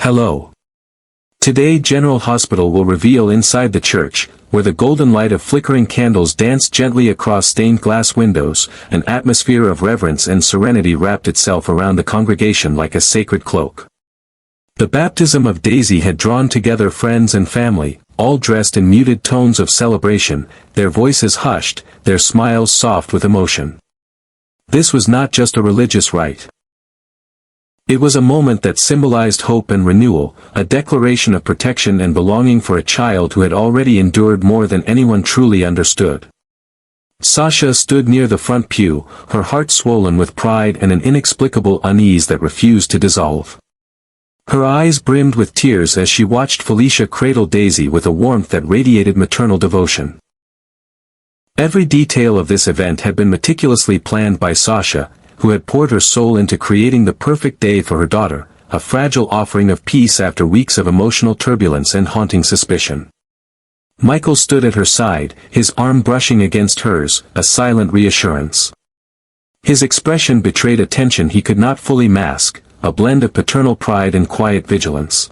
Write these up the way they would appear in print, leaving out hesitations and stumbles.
Hello. Today General Hospital will reveal inside the church, where the golden light of flickering candles danced gently across stained glass windows, an atmosphere of reverence and serenity wrapped itself around the congregation like a sacred cloak. The baptism of Daisy had drawn together friends and family, all dressed in muted tones of celebration, their voices hushed, their smiles soft with emotion. This was not just a religious rite. It was a moment that symbolized hope and renewal, a declaration of protection and belonging for a child who had already endured more than anyone truly understood. Sasha stood near the front pew, her heart swollen with pride and an inexplicable unease that refused to dissolve. Her eyes brimmed with tears as she watched Felicia cradle Daisy with a warmth that radiated maternal devotion. Every detail of this event had been meticulously planned by Sasha, who had poured her soul into creating the perfect day for her daughter, a fragile offering of peace after weeks of emotional turbulence and haunting suspicion. Michael stood at her side, his arm brushing against hers, a silent reassurance. His expression betrayed a tension he could not fully mask, a blend of paternal pride and quiet vigilance.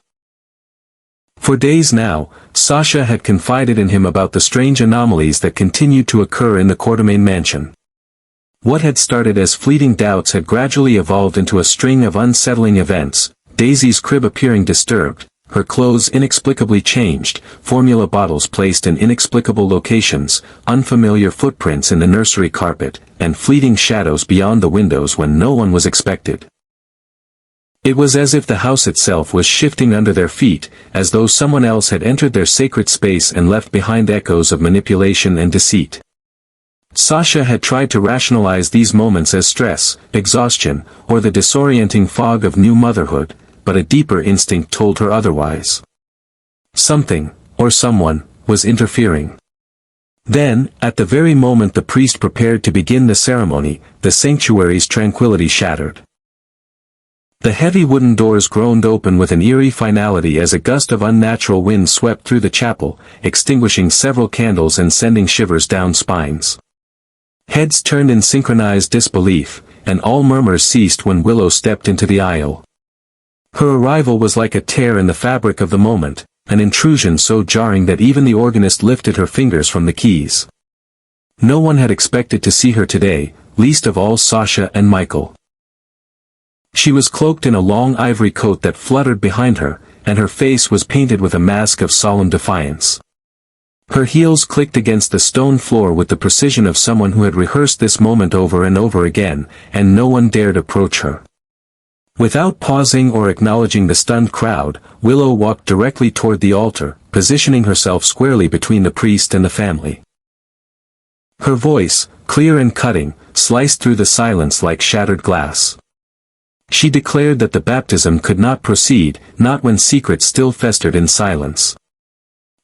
For days now, Sasha had confided in him about the strange anomalies that continued to occur in the Quartermain mansion. What had started as fleeting doubts had gradually evolved into a string of unsettling events, Daisy's crib appearing disturbed, her clothes inexplicably changed, formula bottles placed in inexplicable locations, unfamiliar footprints in the nursery carpet, and fleeting shadows beyond the windows when no one was expected. It was as if the house itself was shifting under their feet, as though someone else had entered their sacred space and left behind echoes of manipulation and deceit. Sasha had tried to rationalize these moments as stress, exhaustion, or the disorienting fog of new motherhood, but a deeper instinct told her otherwise. Something, or someone, was interfering. Then, at the very moment the priest prepared to begin the ceremony, the sanctuary's tranquility shattered. The heavy wooden doors groaned open with an eerie finality as a gust of unnatural wind swept through the chapel, extinguishing several candles and sending shivers down spines. Heads turned in synchronized disbelief, and all murmurs ceased when Willow stepped into the aisle. Her arrival was like a tear in the fabric of the moment, an intrusion so jarring that even the organist lifted her fingers from the keys. No one had expected to see her today, least of all Sasha and Michael. She was cloaked in a long ivory coat that fluttered behind her, and her face was painted with a mask of solemn defiance. Her heels clicked against the stone floor with the precision of someone who had rehearsed this moment over and over again, and no one dared approach her. Without pausing or acknowledging the stunned crowd, Willow walked directly toward the altar, positioning herself squarely between the priest and the family. Her voice, clear and cutting, sliced through the silence like shattered glass. She declared that the baptism could not proceed, not when secrets still festered in silence.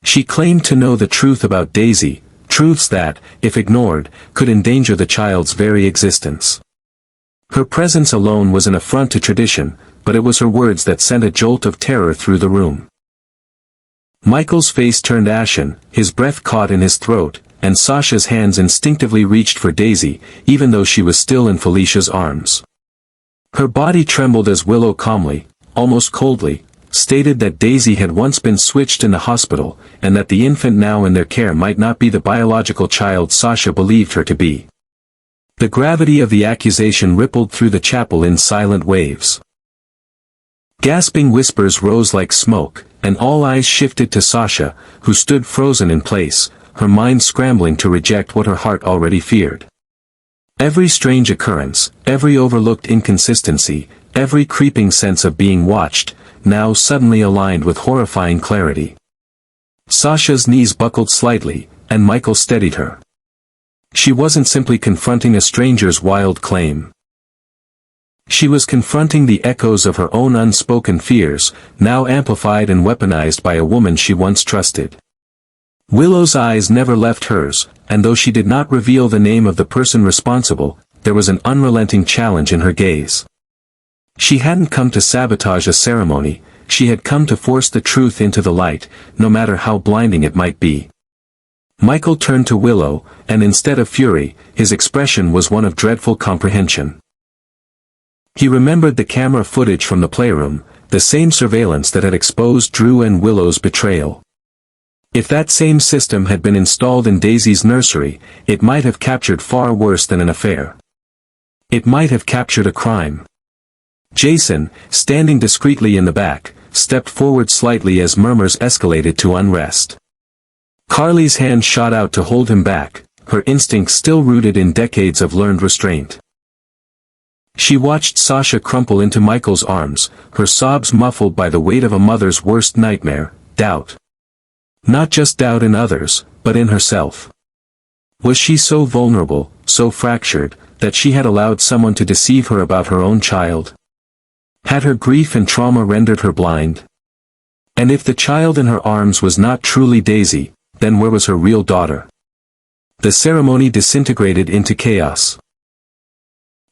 She claimed to know the truth about Daisy, truths that, if ignored, could endanger the child's very existence. Her presence alone was an affront to tradition, but it was her words that sent a jolt of terror through the room. Michael's face turned ashen, his breath caught in his throat, and Sasha's hands instinctively reached for Daisy, even though she was still in Felicia's arms. Her body trembled as Willow calmly, almost coldly, stated that Daisy had once been switched in the hospital, and that the infant now in their care might not be the biological child Sasha believed her to be. The gravity of the accusation rippled through the chapel in silent waves. Gasping whispers rose like smoke, and all eyes shifted to Sasha, who stood frozen in place, her mind scrambling to reject what her heart already feared. Every strange occurrence, every overlooked inconsistency, every creeping sense of being watched, now suddenly aligned with horrifying clarity. Sasha's knees buckled slightly, and Michael steadied her. She wasn't simply confronting a stranger's wild claim. She was confronting the echoes of her own unspoken fears, now amplified and weaponized by a woman she once trusted. Willow's eyes never left hers, and though she did not reveal the name of the person responsible, there was an unrelenting challenge in her gaze. She hadn't come to sabotage a ceremony, she had come to force the truth into the light, no matter how blinding it might be. Michael turned to Willow, and instead of fury, his expression was one of dreadful comprehension. He remembered the camera footage from the playroom, the same surveillance that had exposed Drew and Willow's betrayal. If that same system had been installed in Daisy's nursery, it might have captured far worse than an affair. It might have captured a crime. Jason, standing discreetly in the back, stepped forward slightly as murmurs escalated to unrest. Carly's hand shot out to hold him back, her instincts still rooted in decades of learned restraint. She watched Sasha crumple into Michael's arms, her sobs muffled by the weight of a mother's worst nightmare, doubt. Not just doubt in others, but in herself. Was she so vulnerable, so fractured, that she had allowed someone to deceive her about her own child? Had her grief and trauma rendered her blind? And if the child in her arms was not truly Daisy, then where was her real daughter? The ceremony disintegrated into chaos.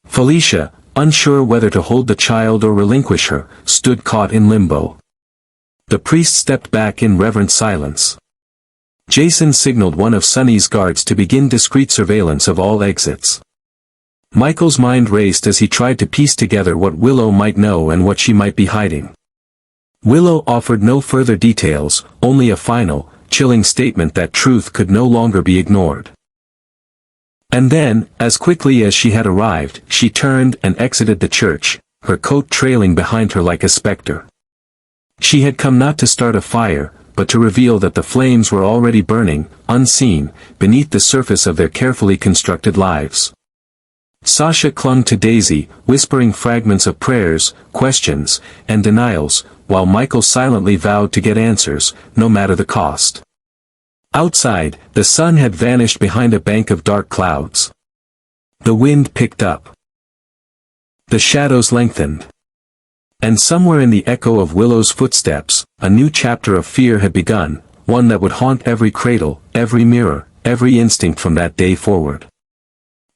Felicia, unsure whether to hold the child or relinquish her, stood caught in limbo. The priest stepped back in reverent silence. Jason signaled one of Sonny's guards to begin discreet surveillance of all exits. Michael's mind raced as he tried to piece together what Willow might know and what she might be hiding. Willow offered no further details, only a final, chilling statement that truth could no longer be ignored. And then, as quickly as she had arrived, she turned and exited the church, her coat trailing behind her like a specter. She had come not to start a fire, but to reveal that the flames were already burning, unseen, beneath the surface of their carefully constructed lives. Sasha clung to Daisy, whispering fragments of prayers, questions, and denials, while Michael silently vowed to get answers, no matter the cost. Outside, the sun had vanished behind a bank of dark clouds. The wind picked up. The shadows lengthened. And somewhere in the echo of Willow's footsteps, a new chapter of fear had begun, one that would haunt every cradle, every mirror, every instinct from that day forward.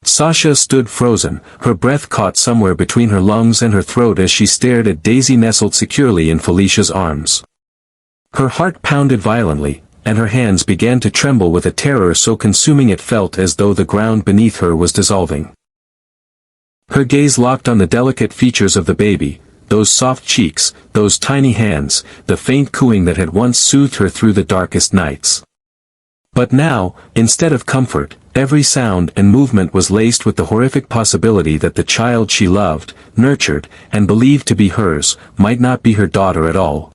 Sasha stood frozen, her breath caught somewhere between her lungs and her throat as she stared at Daisy nestled securely in Felicia's arms. Her heart pounded violently, and her hands began to tremble with a terror so consuming it felt as though the ground beneath her was dissolving. Her gaze locked on the delicate features of the baby, those soft cheeks, those tiny hands, the faint cooing that had once soothed her through the darkest nights. But now, instead of comfort, every sound and movement was laced with the horrific possibility that the child she loved, nurtured, and believed to be hers, might not be her daughter at all.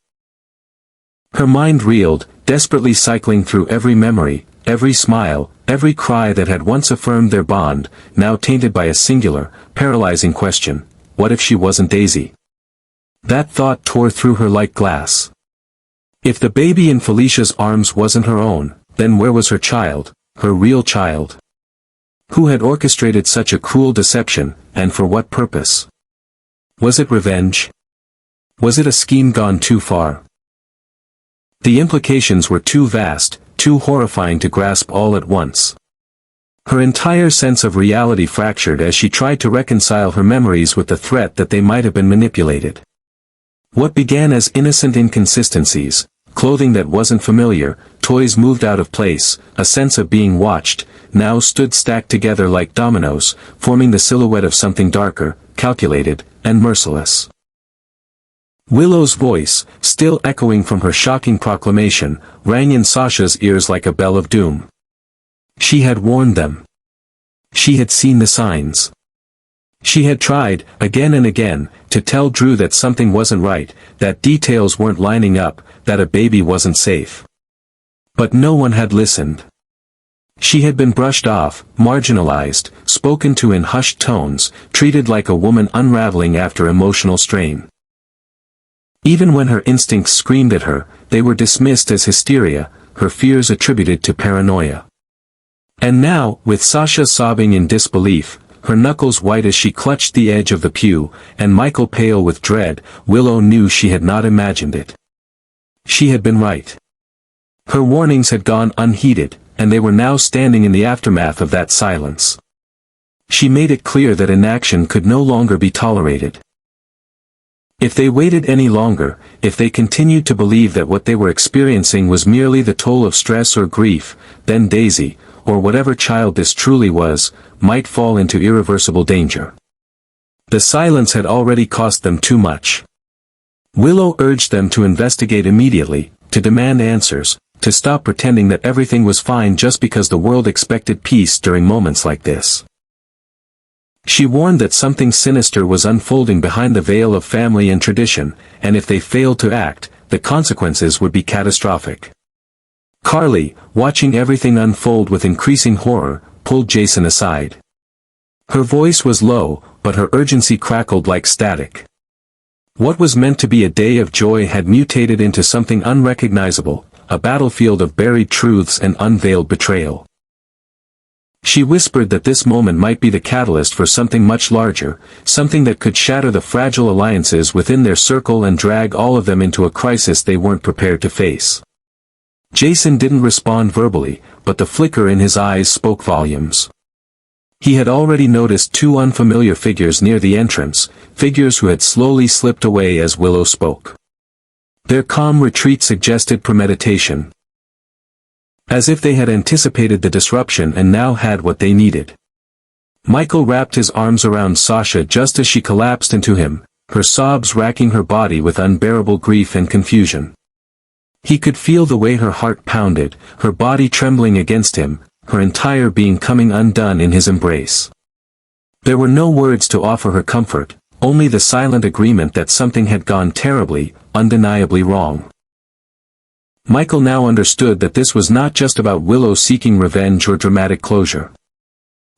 Her mind reeled, desperately cycling through every memory, every smile, every cry that had once affirmed their bond, now tainted by a singular, paralyzing question: what if she wasn't Daisy? That thought tore through her like glass. If the baby in Felicia's arms wasn't her own, then where was her child, her real child? Who had orchestrated such a cruel deception, and for what purpose? Was it revenge? Was it a scheme gone too far? The implications were too vast, too horrifying to grasp all at once. Her entire sense of reality fractured as she tried to reconcile her memories with the threat that they might have been manipulated. What began as innocent inconsistencies, clothing that wasn't familiar, toys moved out of place, a sense of being watched, now stood stacked together like dominoes, forming the silhouette of something darker, calculated, and merciless. Willow's voice, still echoing from her shocking proclamation, rang in Sasha's ears like a bell of doom. She had warned them. She had seen the signs. She had tried, again and again, to tell Drew that something wasn't right, that details weren't lining up, that a baby wasn't safe. But no one had listened. She had been brushed off, marginalized, spoken to in hushed tones, treated like a woman unraveling after emotional strain. Even when her instincts screamed at her, they were dismissed as hysteria, her fears attributed to paranoia. And now, with Sasha sobbing in disbelief, her knuckles white as she clutched the edge of the pew, and Michael pale with dread, Willow knew she had not imagined it. She had been right. Her warnings had gone unheeded, and they were now standing in the aftermath of that silence. She made it clear that inaction could no longer be tolerated. If they waited any longer, if they continued to believe that what they were experiencing was merely the toll of stress or grief, then Daisy, or whatever child this truly was, might fall into irreversible danger. The silence had already cost them too much. Willow urged them to investigate immediately, to demand answers, to stop pretending that everything was fine just because the world expected peace during moments like this. She warned that something sinister was unfolding behind the veil of family and tradition, and if they failed to act, the consequences would be catastrophic. Carly, watching everything unfold with increasing horror, pulled Jason aside. Her voice was low, but her urgency crackled like static. What was meant to be a day of joy had mutated into something unrecognizable, a battlefield of buried truths and unveiled betrayal. She whispered that this moment might be the catalyst for something much larger, something that could shatter the fragile alliances within their circle and drag all of them into a crisis they weren't prepared to face. Jason didn't respond verbally, but the flicker in his eyes spoke volumes. He had already noticed two unfamiliar figures near the entrance, figures who had slowly slipped away as Willow spoke. Their calm retreat suggested premeditation. As if they had anticipated the disruption and now had what they needed. Michael wrapped his arms around Sasha just as she collapsed into him, her sobs racking her body with unbearable grief and confusion. He could feel the way her heart pounded, her body trembling against him, her entire being coming undone in his embrace. There were no words to offer her comfort, only the silent agreement that something had gone terribly, undeniably wrong. Michael now understood that this was not just about Willow seeking revenge or dramatic closure.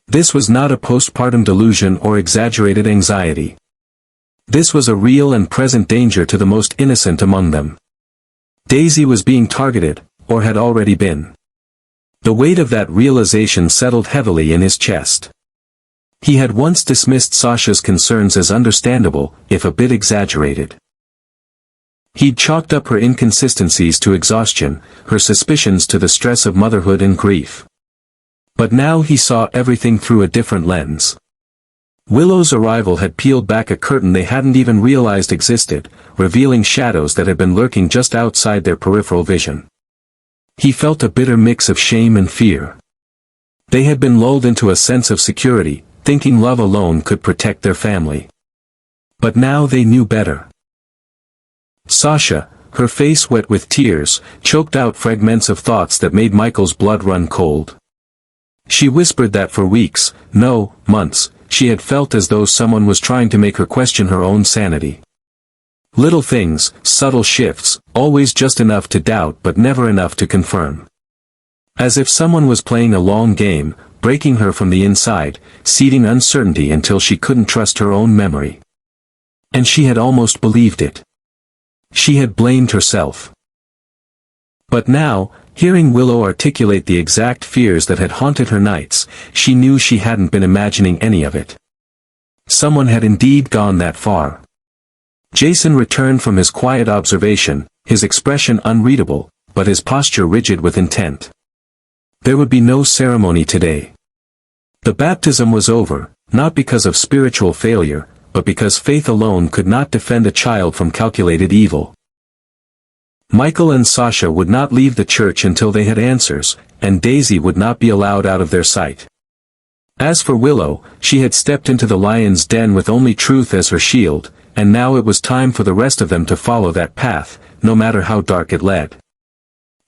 This was not a postpartum delusion or exaggerated anxiety. This was a real and present danger to the most innocent among them. Daisy was being targeted, or had already been. The weight of that realization settled heavily in his chest. He had once dismissed Sasha's concerns as understandable, if a bit exaggerated. He'd chalked up her inconsistencies to exhaustion, her suspicions to the stress of motherhood and grief. But now he saw everything through a different lens. Willow's arrival had peeled back a curtain they hadn't even realized existed, revealing shadows that had been lurking just outside their peripheral vision. He felt a bitter mix of shame and fear. They had been lulled into a sense of security, thinking love alone could protect their family. But now they knew better. Sasha, her face wet with tears, choked out fragments of thoughts that made Michael's blood run cold. She whispered that for weeks, no, months, she had felt as though someone was trying to make her question her own sanity. Little things, subtle shifts, always just enough to doubt but never enough to confirm. As if someone was playing a long game, breaking her from the inside, seeding uncertainty until she couldn't trust her own memory. And she had almost believed it. She had blamed herself. But now, hearing Willow articulate the exact fears that had haunted her nights, she knew she hadn't been imagining any of it. Someone had indeed gone that far. Jason returned from his quiet observation, his expression unreadable, but his posture rigid with intent. There would be no ceremony today. The baptism was over, not because of spiritual failure, but because faith alone could not defend a child from calculated evil. Michael and Sasha would not leave the church until they had answers, and Daisy would not be allowed out of their sight. As for Willow, she had stepped into the lion's den with only truth as her shield, and now it was time for the rest of them to follow that path, no matter how dark it led.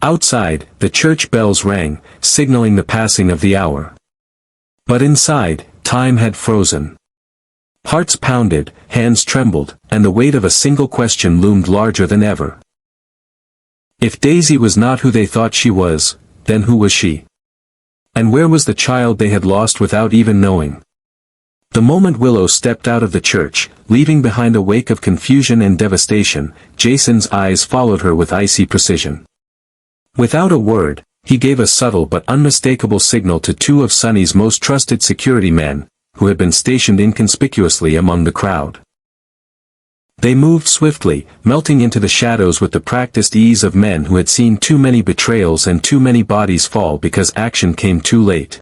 Outside, the church bells rang, signaling the passing of the hour. But inside, time had frozen. Hearts pounded, hands trembled, and the weight of a single question loomed larger than ever. If Daisy was not who they thought she was, then who was she? And where was the child they had lost without even knowing? The moment Willow stepped out of the church, leaving behind a wake of confusion and devastation, Jason's eyes followed her with icy precision. Without a word, he gave a subtle but unmistakable signal to two of Sonny's most trusted security men, who had been stationed inconspicuously among the crowd. They moved swiftly, melting into the shadows with the practiced ease of men who had seen too many betrayals and too many bodies fall because action came too late.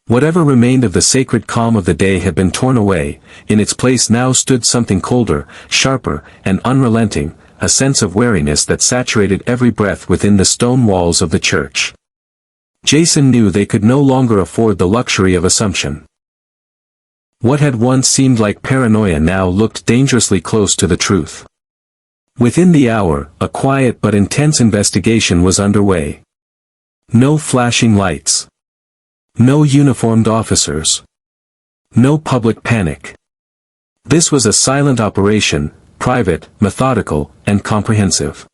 Whatever remained of the sacred calm of the day had been torn away, in its place now stood something colder, sharper, and unrelenting, a sense of wariness that saturated every breath within the stone walls of the church. Jason knew they could no longer afford the luxury of assumption. What had once seemed like paranoia now looked dangerously close to the truth. Within the hour, a quiet but intense investigation was underway. No flashing lights. No uniformed officers. No public panic. This was a silent operation, private, methodical, and comprehensive.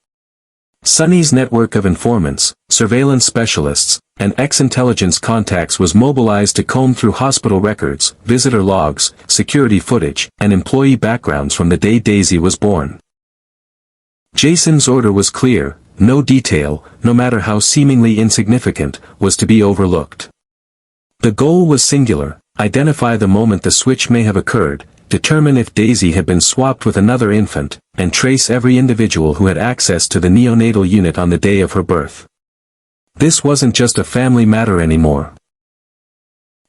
Sunny's network of informants, surveillance specialists, and ex-intelligence contacts was mobilized to comb through hospital records, visitor logs, security footage, and employee backgrounds from the day Daisy was born. Jason's order was clear: no detail, no matter how seemingly insignificant, was to be overlooked. The goal was singular: identify the moment the switch may have occurred, determine if Daisy had been swapped with another infant, and trace every individual who had access to the neonatal unit on the day of her birth. This wasn't just a family matter anymore.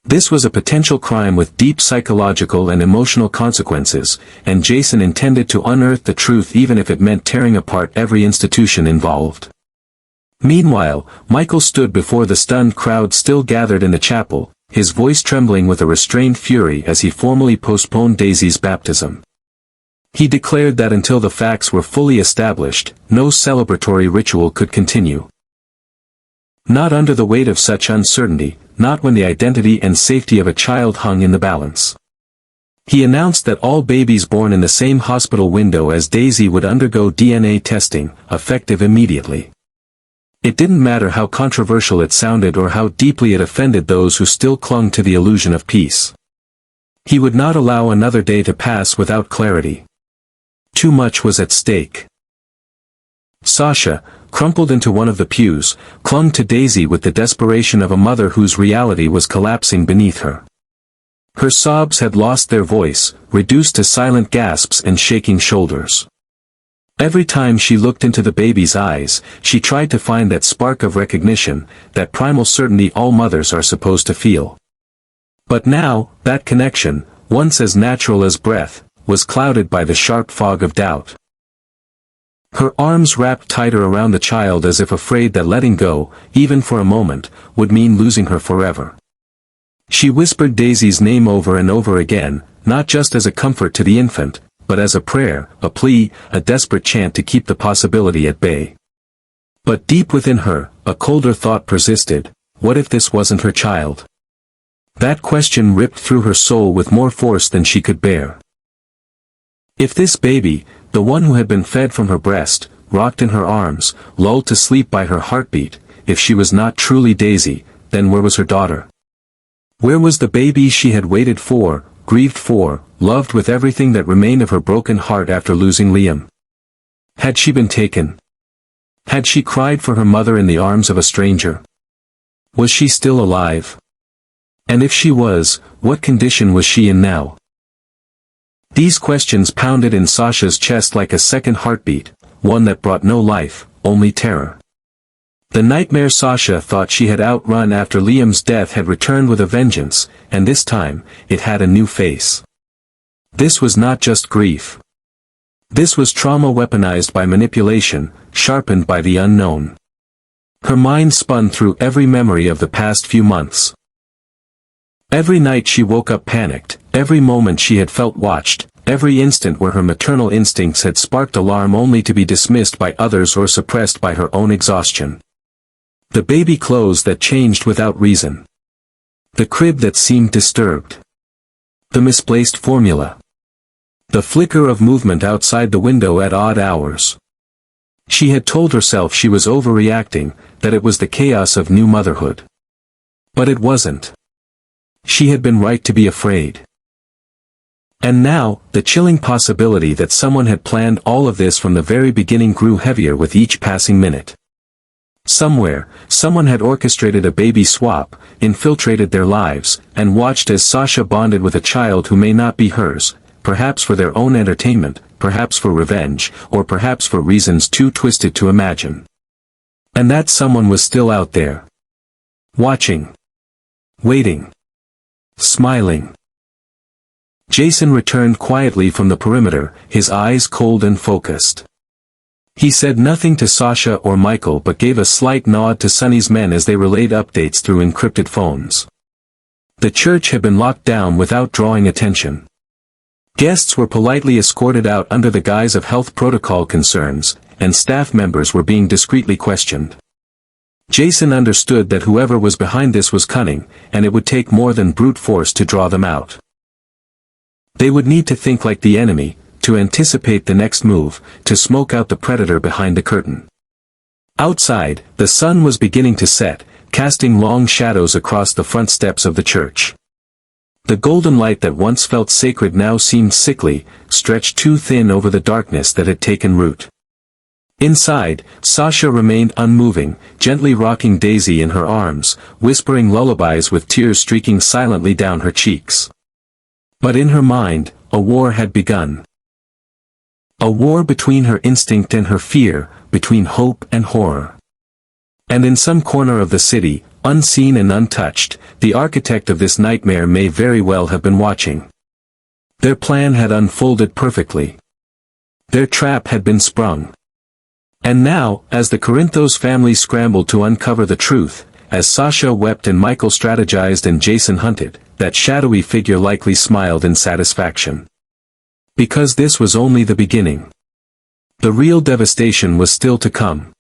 This was a potential crime with deep psychological and emotional consequences, and Jason intended to unearth the truth even if it meant tearing apart every institution involved. Meanwhile, Michael stood before the stunned crowd still gathered in the chapel, his voice trembling with a restrained fury as he formally postponed Daisy's baptism. He declared that until the facts were fully established, no celebratory ritual could continue. Not under the weight of such uncertainty, not when the identity and safety of a child hung in the balance. He announced that all babies born in the same hospital window as Daisy would undergo DNA testing, effective immediately. It didn't matter how controversial it sounded or how deeply it offended those who still clung to the illusion of peace. He would not allow another day to pass without clarity. Too much was at stake. Sasha, crumpled into one of the pews, clung to Daisy with the desperation of a mother whose reality was collapsing beneath her. Her sobs had lost their voice, reduced to silent gasps and shaking shoulders. Every time she looked into the baby's eyes, she tried to find that spark of recognition, that primal certainty all mothers are supposed to feel. But now, that connection, once as natural as breath, was clouded by the sharp fog of doubt. Her arms wrapped tighter around the child as if afraid that letting go, even for a moment, would mean losing her forever. She whispered Daisy's name over and over again, not just as a comfort to the infant, but as a prayer, a plea, a desperate chant to keep the possibility at bay. But deep within her, a colder thought persisted: what if this wasn't her child? That question ripped through her soul with more force than she could bear. If this baby, the one who had been fed from her breast, rocked in her arms, lulled to sleep by her heartbeat, if she was not truly Daisy, then where was her daughter? Where was the baby she had waited for, grieved for, loved with everything that remained of her broken heart after losing Liam? Had she been taken? Had she cried for her mother in the arms of a stranger? Was she still alive? And if she was, what condition was she in now? These questions pounded in Sasha's chest like a second heartbeat, one that brought no life, only terror. The nightmare Sasha thought she had outrun after Liam's death had returned with a vengeance, and this time, it had a new face. This was not just grief. This was trauma weaponized by manipulation, sharpened by the unknown. Her mind spun through every memory of the past few months. Every night she woke up panicked, every moment she had felt watched, every instant where her maternal instincts had sparked alarm only to be dismissed by others or suppressed by her own exhaustion. The baby clothes that changed without reason. The crib that seemed disturbed. The misplaced formula. The flicker of movement outside the window at odd hours. She had told herself she was overreacting, that it was the chaos of new motherhood. But it wasn't. She had been right to be afraid. And now, the chilling possibility that someone had planned all of this from the very beginning grew heavier with each passing minute. Somewhere, someone had orchestrated a baby swap, infiltrated their lives, and watched as Sasha bonded with a child who may not be hers, perhaps for their own entertainment, perhaps for revenge, or perhaps for reasons too twisted to imagine. And that someone was still out there. Watching. Waiting. Smiling. Jason returned quietly from the perimeter, his eyes cold and focused. He said nothing to Sasha or Michael but gave a slight nod to Sunny's men as they relayed updates through encrypted phones. The church had been locked down without drawing attention. Guests were politely escorted out under the guise of health protocol concerns, and staff members were being discreetly questioned. Jason understood that whoever was behind this was cunning, and it would take more than brute force to draw them out. They would need to think like the enemy, to anticipate the next move, to smoke out the predator behind the curtain. Outside, the sun was beginning to set, casting long shadows across the front steps of the church. The golden light that once felt sacred now seemed sickly, stretched too thin over the darkness that had taken root. Inside, Sasha remained unmoving, gently rocking Daisy in her arms, whispering lullabies with tears streaking silently down her cheeks. But in her mind, a war had begun. A war between her instinct and her fear, between hope and horror. And in some corner of the city, unseen and untouched, the architect of this nightmare may very well have been watching. Their plan had unfolded perfectly. Their trap had been sprung. And now, as the Corinthos family scrambled to uncover the truth, as Sasha wept and Michael strategized and Jason hunted, that shadowy figure likely smiled in satisfaction. Because this was only the beginning. The real devastation was still to come.